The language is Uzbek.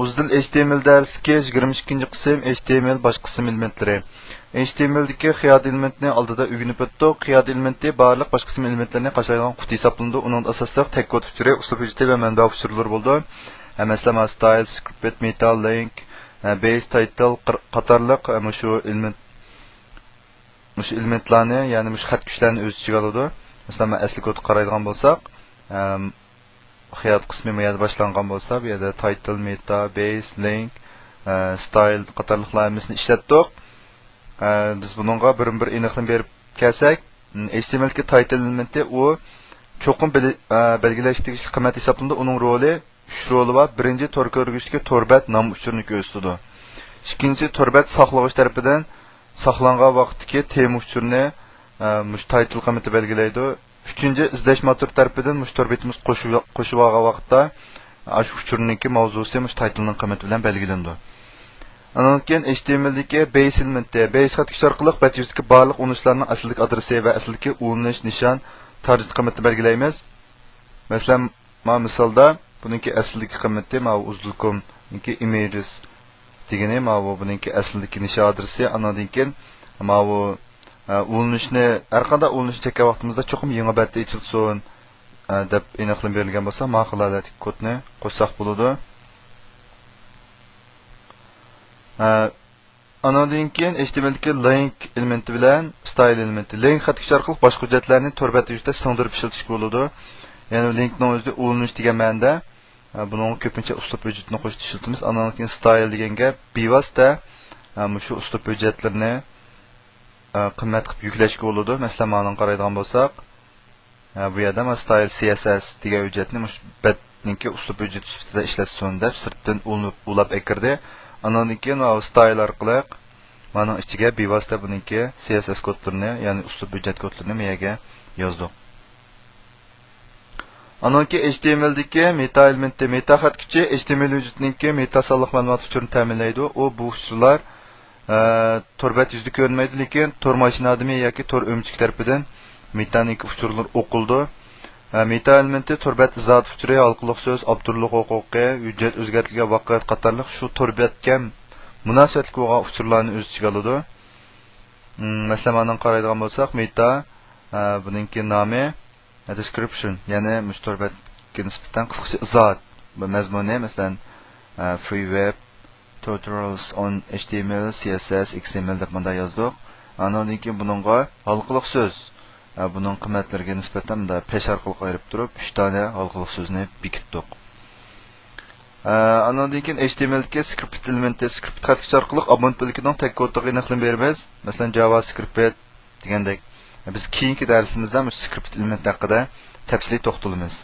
Uzdil HTML dersidagi 22 qism HTML bosh qism elementlari. HTML'dagi qiyod elementini oldida o'rganib o'tdik. Qiyod elementi barliq bosh qism elementlarini qashaydigan quti hisoblanadi. Uning asosida tag kod uchuri, uslub hujjati va manba uchurlar bo'ldi. Masalan, style, script, meta, link, base, title qatorliq shu elementlarni, ya'ni shu xat kuchlarni o'z ichiga oladi. Masalan, asli kodni qaraydigan bo'lsak, qiyod qismi bu yerda boshlangan bo'lsa, bu yerda title, meta, base, link, style qatorliqlarimizni ishlatdik. Biz buningga bir aniqlik berib kelsak, HTML ki title elementi u cho'qim belgilashdagi qiymat hisoblanadi. Uning roli 3 roli bor. Birinchi tor ko'rgichdagi torbat nom uchurini ko'rsatadi. Ikkinchi torbat saqlag'ich tarafidan saqlangan vaqtdagi tema uchurini mush title qiymati belgilaydi. Üçüncü izlesh motor tarafidan mush torbetimiz qo'shib olgan vaqtda shu uchurniki mavzusi mush titlening qiymati bilan belgilandi. Andan keyin HTML'dagi base elementi, base xat kuch orqali bet yuzdagi barliq ulanishlarning asldagi adresi va asldagi ulanish nishon tarjit qiymatini belgilaymiz. Masalan, misolda buningki asldagi qiymati uzdilcom niki images degani buningki asldagi nishon adresi. Andan keyin ulanishni har qanday ulanish chekkan vaqtimizda cho'qim yangi betda ichilsin deb aniqlik berilgan bo'lsa, ma'quladagi kodni qo'shsak bo'ladi. Andan keyin HTML'dagi link elementi bilan style elementi. Link xat kuch orqali boshqa hujjatlarni torbat yuzida singdirib ishlatish bo'ladi. Ya'ni linkning o'zida ulanish degan ma'noda buning ko'pincha uslub hujjatini qo'shib ishlatamiz. Andan keyin style deganga bevosita shu uslub hujjatlarni qimmat qilib yuklashga bo'ladi. Masalan, ma'lum qaraydigan bo'lsak, bu yerda style CSS degan hujjatni betninki uslub hujjati sifatida ishlatsin deb sirtdan ulab ekirdi. Andan keyin style orqali mana ichiga bevosita buningki CSS kodlarini, ya'ni uslub hujjat kodlarini meyaga yozdik. Andan keyin HTML'dagi meta elementi, meta xat kuchi HTML hujjatininki meta sonliq ma'lumot uchurini ta'minlaydi. Bu uchurlar torbat yuzda ko'rinmaydi, lekin tor mashina odami yoki tor o'mchik tarafidan metaning uchurlar o'qildi. Meta elementi torbat zot uchuri, halqiliq so'z, avtorlik huquqi, hujjat o'zgartirilgan vaqt qatorliq shu torbatga munosabatli bo'lgan uchurlarni o'z ichiga oladi. Masalan, mana qaraydigan bo'lsak, meta buningki nomi description, ya'ni mush torbatga nisbatan qisqacha izoh mazmuni, masalan, free web tutorials on HTML, CSS, XML deb bunda yozdik. Andan keyin buningga halqiliq so'z, buning qiymatlariga nisbatan bunda pesh orqali ayirib turib 3 dona halqiliq so'zni bekitdik. Andan keyin HTMLga script elementi, script xat kuch orqali abont bo'lkining tag kodiga aniqlik beramiz. Masalan, JavaScript degandek. Biz keyingi darsimizda bu script element haqida tafsiliy to'xtalamiz.